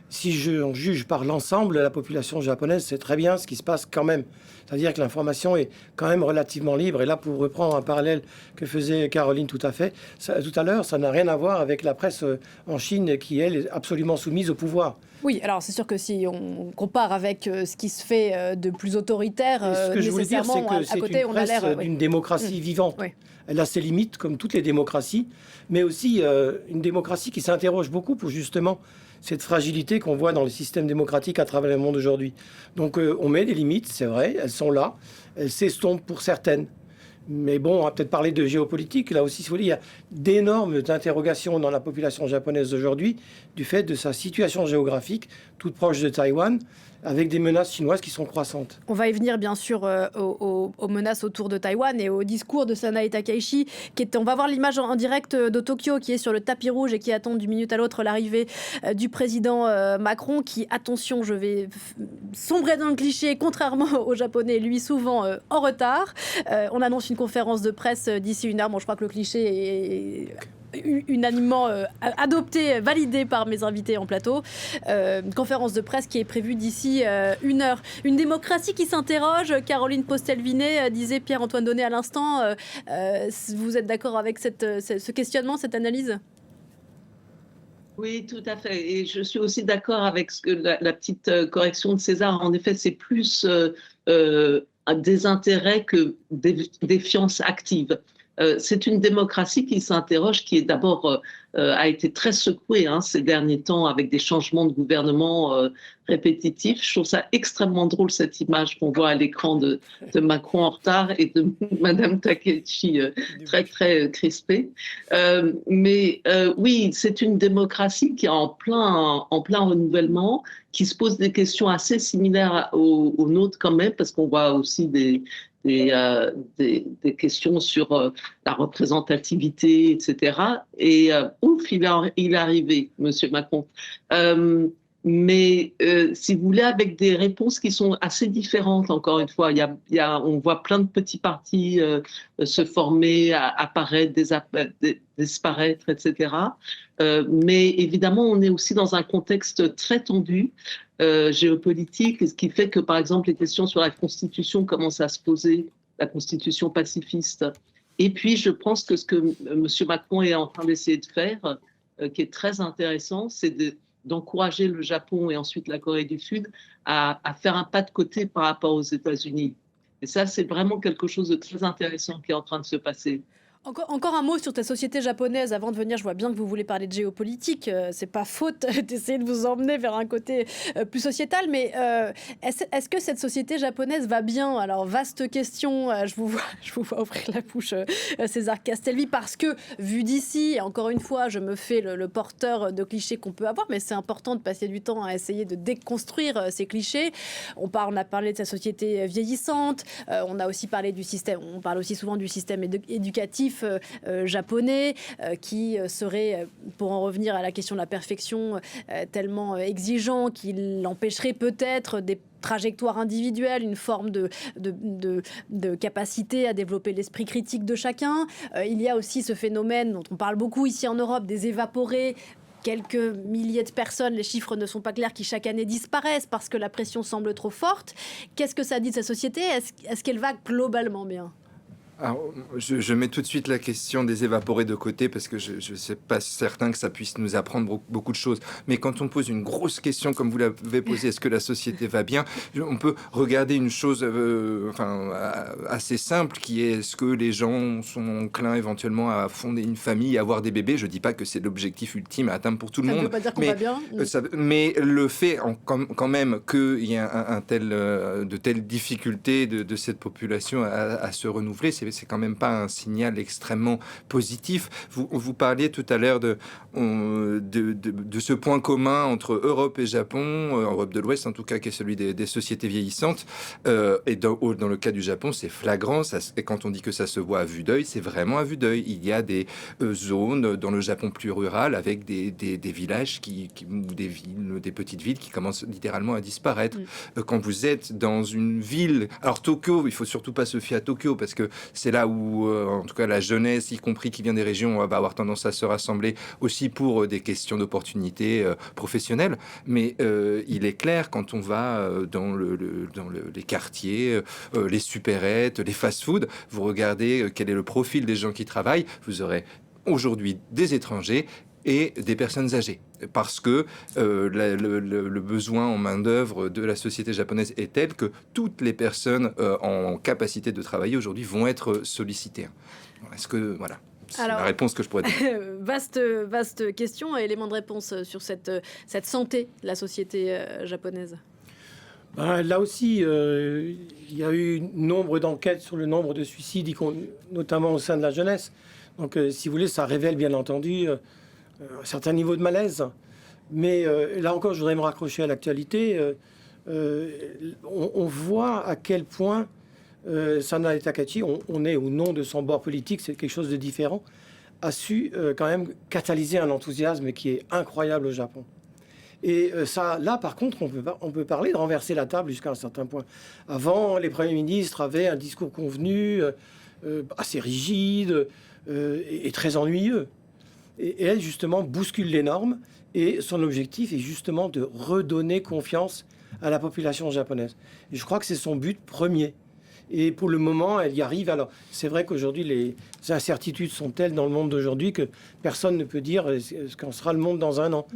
si on juge par l'ensemble, la population japonaise sait très bien ce qui se passe quand même. C'est-à-dire que l'information est quand même relativement libre. Et là, pour reprendre un parallèle que faisait Caroline tout à l'heure, ça n'a rien à voir avec la presse en Chine qui, elle, est absolument soumise au pouvoir. Oui, alors c'est sûr que si on compare avec ce qui se fait de plus autoritaire, ce que je voulais dire, c'est que c'est une presse d'une démocratie vivante. Oui. Elle a ses limites, comme toutes les démocraties, mais aussi une démocratie qui s'interroge beaucoup pour justement cette fragilité qu'on voit dans le système démocratique à travers le monde aujourd'hui. Donc on met des limites, c'est vrai, elles sont là, elles s'estompent pour certaines. Mais bon, on va peut-être parler de géopolitique. Là aussi, il y a d'énormes interrogations dans la population japonaise d'aujourd'hui du fait de sa situation géographique, toute proche de Taïwan, avec des menaces chinoises qui sont croissantes. On va y venir, bien sûr, aux menaces autour de Taïwan et au discours de Sanae Takaichi. On va voir l'image en direct de Tokyo, qui est sur le tapis rouge et qui attend d'une minute à l'autre l'arrivée du président Macron, qui, attention, je vais sombrer dans le cliché, contrairement aux Japonais, lui, souvent en retard. On annonce une conférence de presse d'ici 1 heure. Bon, je crois que le cliché est unanimement adopté, validé par mes invités en plateau. Conférence de presse qui est prévue d'ici 1 heure. Une démocratie qui s'interroge. Caroline Postelvinet, disait Pierre-Antoine Donnet à l'instant. Vous êtes d'accord avec ce questionnement, cette analyse ? Oui, tout à fait. Et je suis aussi d'accord avec la petite correction de César. En effet, c'est plus des intérêts que des défiance active. c'est une démocratie qui s'interroge, qui est d'abord a été très secouée ces derniers temps avec des changements de gouvernement répétitifs. Je trouve ça extrêmement drôle, cette image qu'on voit à l'écran de Macron en retard et de Madame Takechi très très crispée. Mais oui, c'est une démocratie qui est en plein renouvellement, qui se pose des questions assez similaires aux nôtres quand même, parce qu'on voit aussi des questions sur la représentativité, etc. Et ouf, il est arrivé, Monsieur Macron. Mais si vous voulez, avec des réponses qui sont assez différentes, encore une fois, on voit plein de petits partis se former, apparaître, disparaître, etc. Mais évidemment, on est aussi dans un contexte très tendu, géopolitique, ce qui fait que, par exemple, les questions sur la Constitution commencent à se poser, la Constitution pacifiste. Et puis, je pense que ce que M. Macron est en train d'essayer de faire, qui est très intéressant, c'est d'encourager le Japon et ensuite la Corée du Sud à faire un pas de côté par rapport aux États-Unis. Et ça, c'est vraiment quelque chose de très intéressant qui est en train de se passer. Encore un mot sur ta société japonaise avant de venir. Je vois bien que vous voulez parler de géopolitique. C'est pas faute d'essayer de vous emmener vers un côté plus sociétal. Mais est-ce que cette société japonaise va bien? Alors, vaste question. Je vous vois ouvrir la bouche, César Castelvi, parce que, vu d'ici, et encore une fois, je me fais le porteur de clichés qu'on peut avoir, mais c'est important de passer du temps à essayer de déconstruire ces clichés. On a parlé de sa société vieillissante. On a aussi parlé du système. On parle aussi souvent du système éducatif japonais qui serait, pour en revenir à la question de la perfection, tellement exigeant qu'il empêcherait peut-être des trajectoires individuelles, une forme de capacité à développer l'esprit critique de chacun. Il y a aussi ce phénomène dont on parle beaucoup ici en Europe, des évaporés. Quelques milliers de personnes, les chiffres ne sont pas clairs, qui chaque année disparaissent parce que la pression semble trop forte. Qu'est-ce que ça dit de sa société? Est-ce qu'elle va globalement bien? Alors, je mets tout de suite la question des évaporés de côté parce que je ne suis pas certain que ça puisse nous apprendre beaucoup de choses. Mais quand on pose une grosse question comme vous l'avez posée, est-ce que la société va bien? On peut regarder une chose assez simple qui est: est-ce que les gens sont enclins éventuellement à fonder une famille, à avoir des bébés? Je ne dis pas que c'est l'objectif ultime à atteindre pour tout le monde. Ça ne veut pas dire qu'on va bien. Mais le fait quand même qu'il y a de telles difficultés de cette population à se renouveler, c'est quand même pas un signal extrêmement positif. Vous parliez tout à l'heure de ce point commun entre Europe et Japon, Europe de l'Ouest en tout cas, qui est celui des sociétés vieillissantes. Et dans le cas du Japon, c'est flagrant. Et quand on dit que ça se voit à vue d'œil, c'est vraiment à vue d'œil. Il y a des zones dans le Japon plus rural avec des villages ou des villes, des petites villes qui commencent littéralement à disparaître. Quand vous êtes dans une ville, alors Tokyo, il faut surtout pas se fier à Tokyo parce que c'est là où, en tout cas, la jeunesse, y compris qui vient des régions, va avoir tendance à se rassembler aussi pour des questions d'opportunités professionnelles. Mais il est clair, quand on va dans les quartiers, les supérettes, les fast-foods, vous regardez quel est le profil des gens qui travaillent, vous aurez aujourd'hui des étrangers et des personnes âgées, parce que le besoin en main-d'œuvre de la société japonaise est tel que toutes les personnes en capacité de travailler aujourd'hui vont être sollicitées. Est-ce que, voilà, c'est la réponse que je pourrais donner. Vaste question, élément de réponse sur cette santé de la société japonaise. Là aussi, il y a eu nombre d'enquêtes sur le nombre de suicides, notamment au sein de la jeunesse. Donc, si vous voulez, ça révèle bien entendu un certain niveau de malaise. Mais là encore, je voudrais me raccrocher à l'actualité. On voit à quel point Sanae Takahashi, on est au nom de son bord politique, c'est quelque chose de différent, a su quand même catalyser un enthousiasme qui est incroyable au Japon. Et ça, là, par contre, on peut parler de renverser la table jusqu'à un certain point. Avant, les premiers ministres avaient un discours convenu, assez rigide et très ennuyeux. Et elle, justement, bouscule les normes. Et son objectif est justement de redonner confiance à la population japonaise. Et je crois que c'est son but premier. Et pour le moment, elle y arrive. Alors, c'est vrai qu'aujourd'hui, les incertitudes sont telles dans le monde d'aujourd'hui que personne ne peut dire ce qu'en sera le monde dans un an.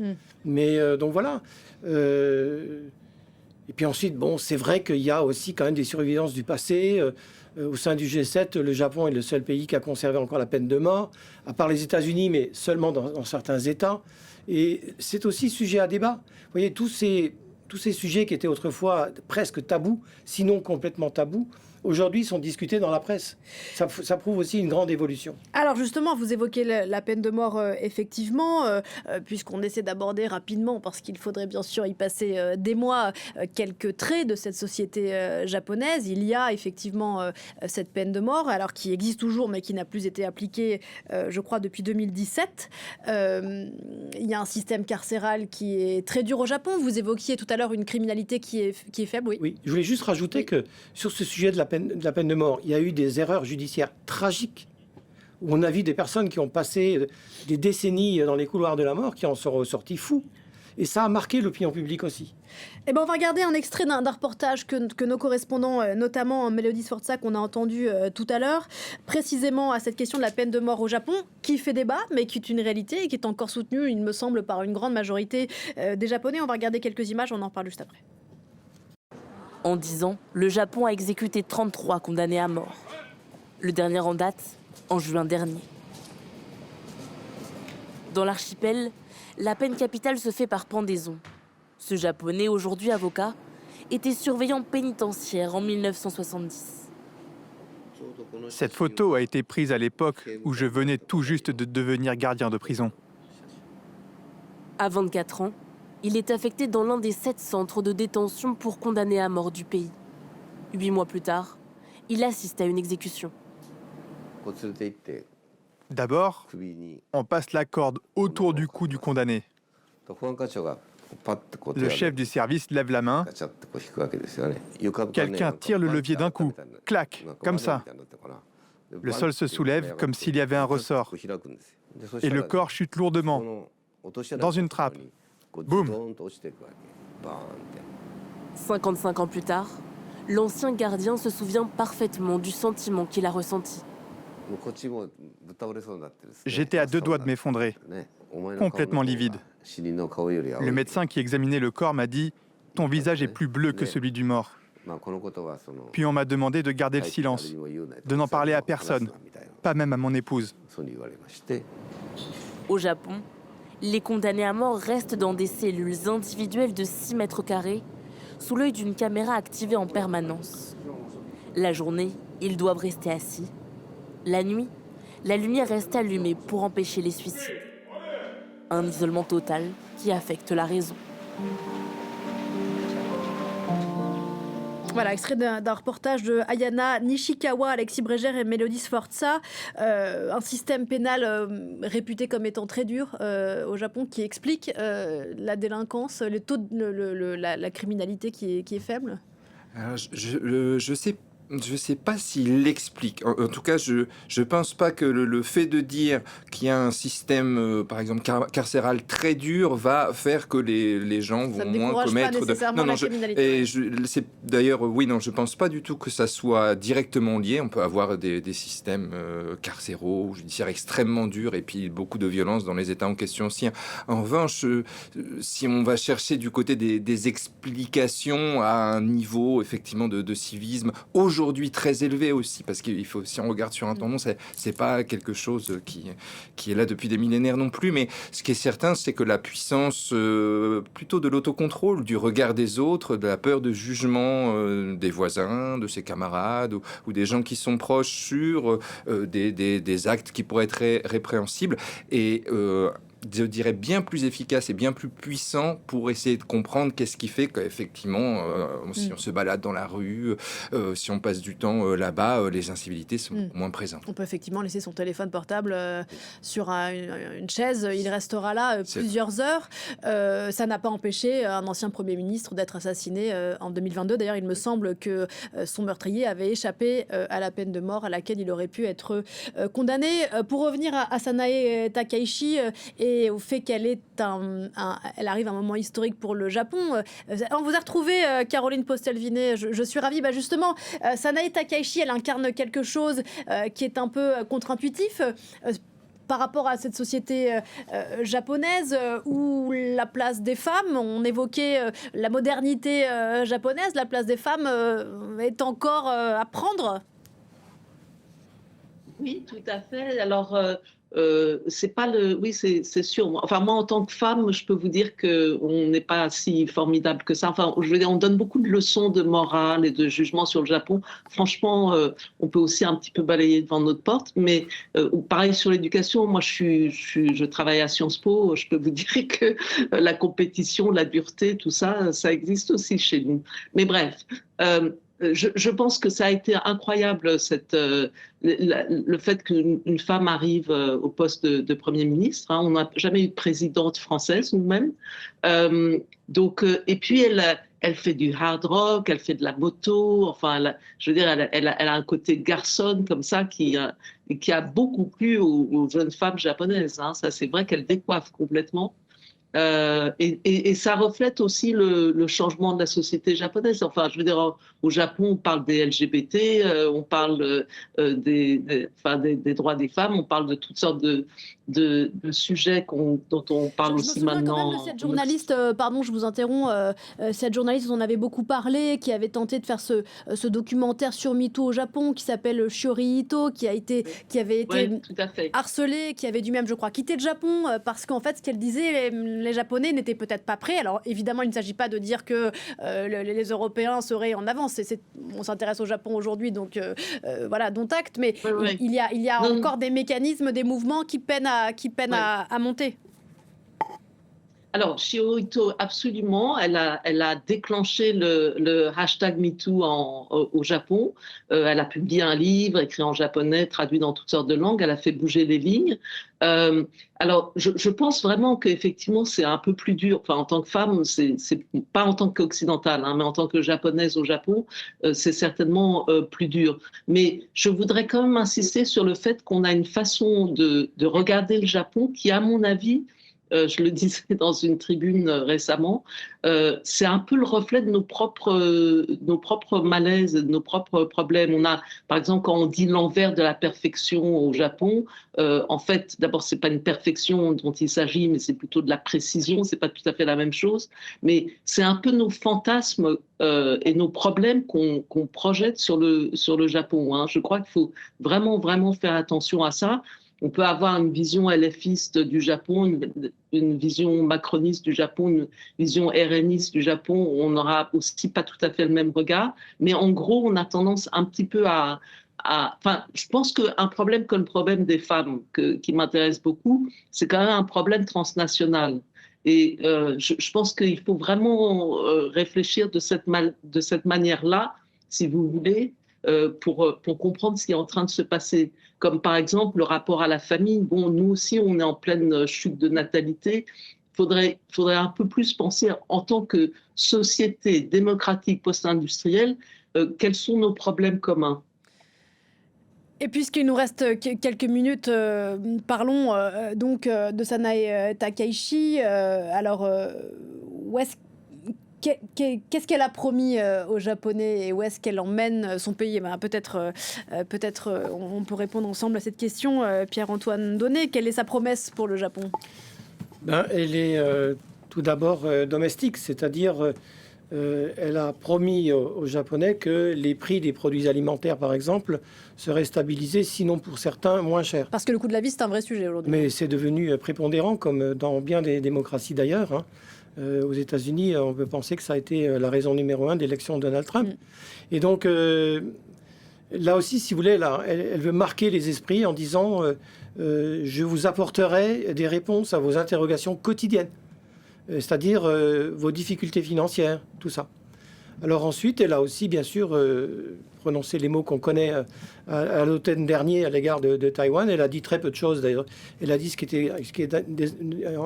Mais donc voilà. Et puis ensuite, bon, c'est vrai qu'il y a aussi quand même des survivances du passé. Au sein du G7, le Japon est le seul pays qui a conservé encore la peine de mort, à part les États-Unis, mais seulement dans certains États. Et c'est aussi sujet à débat. Vous voyez, tous ces sujets qui étaient autrefois presque tabous, sinon complètement tabous, aujourd'hui sont discutés dans la presse. Ça prouve aussi une grande évolution. Alors justement, vous évoquez la peine de mort, effectivement, puisqu'on essaie d'aborder rapidement, parce qu'il faudrait bien sûr y passer des mois, quelques traits de cette société japonaise. Il y a effectivement cette peine de mort, alors qui existe toujours, mais qui n'a plus été appliquée, je crois, depuis 2017. Il y a un système carcéral qui est très dur au Japon. Vous évoquiez tout à l'heure une criminalité qui est faible, oui. Oui, je voulais juste rajouter que sur ce sujet de la peine de mort, il y a eu des erreurs judiciaires tragiques où on a vu des personnes qui ont passé des décennies dans les couloirs de la mort qui en sont ressortis fous. Et ça a marqué l'opinion publique aussi. Eh ben, on va regarder un extrait d'un reportage que nos correspondants, notamment Mélodie Sforza, qu'on a entendu tout à l'heure, précisément à cette question de la peine de mort au Japon, qui fait débat, mais qui est une réalité et qui est encore soutenue, il me semble, par une grande majorité des Japonais. On va regarder quelques images, on en parle juste après. En 10 ans, le Japon a exécuté 33 condamnés à mort. Le dernier en date, en juin dernier. Dans l'archipel, la peine capitale se fait par pendaison. Ce Japonais, aujourd'hui avocat, était surveillant pénitentiaire en 1970. Cette photo a été prise à l'époque où je venais tout juste de devenir gardien de prison. À 24 ans, il est affecté dans l'un des 7 centres de détention pour condamnés à mort du pays. 8 mois plus tard, il assiste à une exécution. D'abord, on passe la corde autour du cou du condamné. Le chef du service lève la main. Quelqu'un tire le levier d'un coup. Clac, comme ça. Le sol se soulève comme s'il y avait un ressort. Et le corps chute lourdement, dans une trappe. Boum. 55 ans plus tard, l'ancien gardien se souvient parfaitement du sentiment qu'il a ressenti. J'étais à 2 doigts de m'effondrer, complètement livide. Le médecin qui examinait le corps m'a dit « Ton visage est plus bleu que celui du mort ». Puis on m'a demandé de garder le silence, de n'en parler à personne, pas même à mon épouse. Au Japon, les condamnés à mort restent dans des cellules individuelles de 6 mètres carrés, sous l'œil d'une caméra activée en permanence. La journée, ils doivent rester assis. La nuit, la lumière reste allumée pour empêcher les suicides. Un isolement total qui affecte la raison. Voilà, extrait d'un reportage de Ayana Nishikawa, Alexis Bréger et Mélodie Sforza. Un système pénal réputé comme étant très dur au Japon qui explique la délinquance, le taux la criminalité qui est faible. Alors, je sais pas s'il l'explique. En tout cas, je pense pas que le fait de dire qu'il y a un système, par exemple, carcéral très dur va faire que les gens vont moins commettre la criminalité. C'est d'ailleurs, oui, non, je pense pas du tout que ça soit directement lié. On peut avoir des systèmes carcéraux, judiciaires extrêmement durs et puis beaucoup de violence dans les États en question aussi. En revanche, si on va chercher du côté des explications à un niveau effectivement de civisme aujourd'hui très élevé aussi, parce qu'il faut, si on regarde sur un temps long, c'est pas quelque chose qui est là depuis des millénaires non plus, mais ce qui est certain, c'est que la puissance plutôt de l'autocontrôle, du regard des autres, de la peur de jugement des voisins, de ses camarades ou des gens qui sont proches sur des actes qui pourraient être répréhensibles et je dirais bien plus efficace et bien plus puissant pour essayer de comprendre qu'est-ce qui fait qu'effectivement, si on se balade dans la rue, si on passe du temps là-bas, les incivilités sont moins présentes. On peut effectivement laisser son téléphone portable sur une chaise, il restera là plusieurs heures. Ça n'a pas empêché un ancien Premier ministre d'être assassiné en 2022. D'ailleurs, il me semble que son meurtrier avait échappé à la peine de mort à laquelle il aurait pu être condamné. Pour revenir à Sanae Takaichi et au fait qu'elle est elle arrive à un moment historique pour le Japon. On vous a retrouvé, Caroline Postel-Vinet, je suis ravie. Justement, Sanae Takaichi, elle incarne quelque chose qui est un peu contre-intuitif. par rapport à cette société japonaise où la place des femmes, on évoquait la modernité japonaise, la place des femmes est encore à prendre. Oui, tout à fait. Alors, c'est pas le. Oui, c'est sûr. Enfin, moi, en tant que femme, je peux vous dire qu'on n'est pas si formidable que ça. Enfin, je veux dire, on donne beaucoup de leçons de morale et de jugement sur le Japon. Franchement, on peut aussi un petit peu balayer devant notre porte. Mais pareil sur l'éducation, moi, je travaille à Sciences Po. Je peux vous dire que la compétition, la dureté, tout ça, ça existe aussi chez nous. Mais bref. Je pense que ça a été incroyable le fait qu'une femme arrive au poste de Premier ministre. Hein. On n'a jamais eu de présidente française nous-mêmes. Et puis elle fait du hard rock, elle fait de la moto. Enfin, je veux dire, elle a un côté garçonne comme ça qui a beaucoup plu aux jeunes femmes japonaises. Hein. Ça, c'est vrai qu'elle décoiffe complètement. Et ça reflète aussi le changement de la société japonaise. Enfin, je veux dire, au Japon, on parle des LGBT, on parle des droits des femmes, on parle de toutes sortes de sujets dont on parle aussi maintenant. Je me souviens quand même de cette journaliste, pardon, je vous interromps, cette journaliste dont on avait beaucoup parlé, qui avait tenté de faire ce documentaire sur MeToo au Japon, qui s'appelle Shiori Ito, qui avait été harcelée, qui avait dû même, je crois, quitter le Japon, parce qu'en fait, ce qu'elle disait, les Japonais n'étaient peut-être pas prêts. Alors évidemment, il ne s'agit pas de dire que les Européens seraient en avance. On s'intéresse au Japon aujourd'hui, donc voilà, dont acte. Mais il y a encore des mécanismes, des mouvements qui peinent à monter. Alors, Shiori Ito, absolument. Elle a déclenché le hashtag MeToo au Japon. Elle a publié un livre écrit en japonais, traduit dans toutes sortes de langues. Elle a fait bouger les lignes. Alors, je pense vraiment qu'effectivement, c'est un peu plus dur. Enfin, en tant que femme, c'est pas en tant qu'occidentale, hein, mais en tant que japonaise au Japon, c'est certainement plus dur. Mais je voudrais quand même insister sur le fait qu'on a une façon de regarder le Japon qui, à mon avis, je le disais dans une tribune récemment, c'est un peu le reflet de nos propres malaises, de nos propres problèmes. On a, par exemple, quand on dit l'envers de la perfection au Japon, en fait, d'abord, c'est pas une perfection dont il s'agit, mais c'est plutôt de la précision. C'est pas tout à fait la même chose, mais c'est un peu nos fantasmes et nos problèmes qu'on projette sur le Japon. Hein. Je crois qu'il faut vraiment, vraiment faire attention à ça. On peut avoir une vision LFiste du Japon, une vision macroniste du Japon, une vision RNiste du Japon. On n'aura aussi pas tout à fait le même regard. Mais en gros, on a tendance un petit peu enfin, je pense qu'un problème comme le problème des femmes, qui m'intéresse beaucoup, c'est quand même un problème transnational. Et je pense qu'il faut vraiment réfléchir de cette manière-là, si vous voulez, pour comprendre ce qui est en train de se passer. Comme par exemple le rapport à la famille. Bon, nous aussi, on est en pleine chute de natalité. Il faudrait un peu plus penser en tant que société démocratique post-industrielle, quels sont nos problèmes communs. Et puisqu'il nous reste quelques minutes, parlons donc de Sanae Takaichi. Alors, qu'est-ce qu'elle a promis aux Japonais et où est-ce qu'elle emmène son pays? Peut-être on peut répondre ensemble à cette question. Pierre-Antoine Donnet, quelle est sa promesse pour le Japon? Elle est tout d'abord domestique, c'est-à-dire elle a promis aux Japonais que les prix des produits alimentaires, par exemple, seraient stabilisés, sinon pour certains, moins chers. Parce que le coût de la vie, c'est un vrai sujet aujourd'hui. Mais c'est devenu prépondérant, comme dans bien des démocraties d'ailleurs, hein. Aux États-Unis, on peut penser que ça a été la raison numéro 1 de l'élection de Donald Trump. Et donc, là aussi, si vous voulez, là, elle veut marquer les esprits en disant je vous apporterai des réponses à vos interrogations quotidiennes, c'est-à-dire vos difficultés financières, tout ça. Alors ensuite, elle a aussi, bien sûr, prononcé les mots qu'on connaît à l'automne dernier à l'égard de Taïwan. Elle a dit très peu de choses, d'ailleurs. Elle a dit ce qui est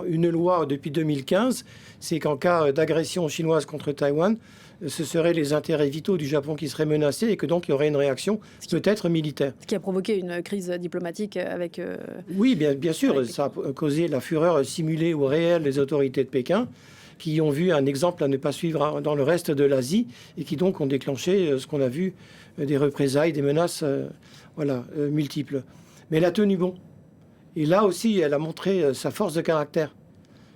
une loi depuis 2015, c'est qu'en cas d'agression chinoise contre Taïwan, ce seraient les intérêts vitaux du Japon qui seraient menacés et que donc il y aurait une réaction peut-être militaire. Ce qui a provoqué une crise diplomatique avec... Oui, bien sûr, ça a causé la fureur simulée ou réelle des autorités de Pékin, qui ont vu un exemple à ne pas suivre dans le reste de l'Asie et qui donc ont déclenché ce qu'on a vu, des représailles, des menaces multiples. Mais elle a tenu bon. Et là aussi, elle a montré sa force de caractère.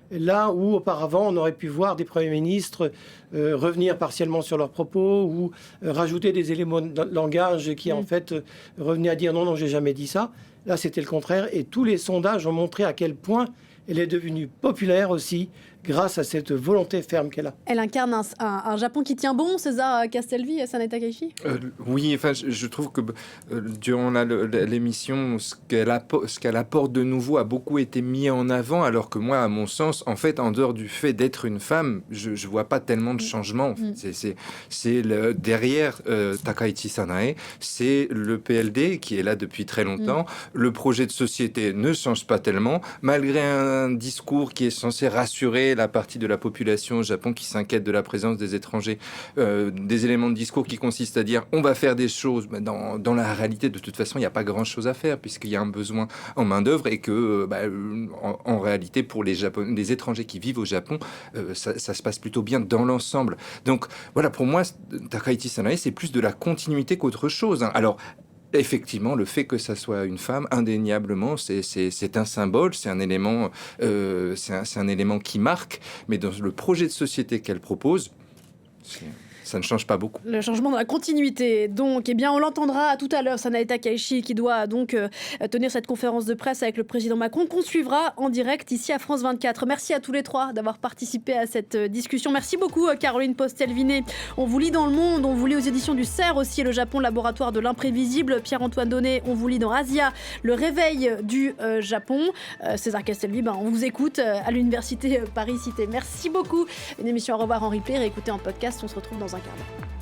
Et là où auparavant, on aurait pu voir des premiers ministres revenir partiellement sur leurs propos ou rajouter des éléments de langage qui en fait revenaient à dire non, j'ai jamais dit ça. Là, c'était le contraire. Et tous les sondages ont montré à quel point elle est devenue populaire aussi grâce à cette volonté ferme qu'elle a. Elle incarne un Japon qui tient bon, César Castelvi et Sanai Takaichi. Oui, enfin, je trouve que durant l'émission, ce qu'elle apporte de nouveau a beaucoup été mis en avant, alors que moi, à mon sens, en fait, en dehors du fait d'être une femme, je vois pas tellement de changement. C'est derrière Takaichi Sanae, c'est le PLD qui est là depuis très longtemps. Le projet de société ne change pas tellement, malgré un discours qui est censé rassurer la partie de la population au Japon qui s'inquiète de la présence des étrangers, des éléments de discours qui consistent à dire on va faire des choses, mais dans la réalité de toute façon il n'y a pas grand chose à faire puisqu'il y a un besoin en main d'œuvre et que en réalité pour les étrangers qui vivent au Japon ça se passe plutôt bien dans l'ensemble. Donc voilà, pour moi Takaichi Sanae c'est plus de la continuité qu'autre chose, hein. Alors effectivement, le fait que ça soit une femme, indéniablement, c'est un symbole, c'est un élément, c'est un élément qui marque. Mais dans le projet de société qu'elle propose, ça ne change pas beaucoup. Le changement dans la continuité. Donc, eh bien, on l'entendra tout à l'heure, Sanai Takaichi, qui doit donc tenir cette conférence de presse avec le président Macron, qu'on suivra en direct ici à France 24. Merci à tous les trois d'avoir participé à cette discussion. Merci beaucoup, Caroline Postel-Vinet. On vous lit dans Le Monde, on vous lit aux éditions du CERF aussi, Le Japon, laboratoire de l'imprévisible. Pierre-Antoine Donnet, on vous lit dans Asia, Le réveil du Japon. César Castelvi, on vous écoute à l'université Paris-Cité. Merci beaucoup. Une émission à revoir en replay, réécoutée en podcast. On se retrouve dans un quart d'heure.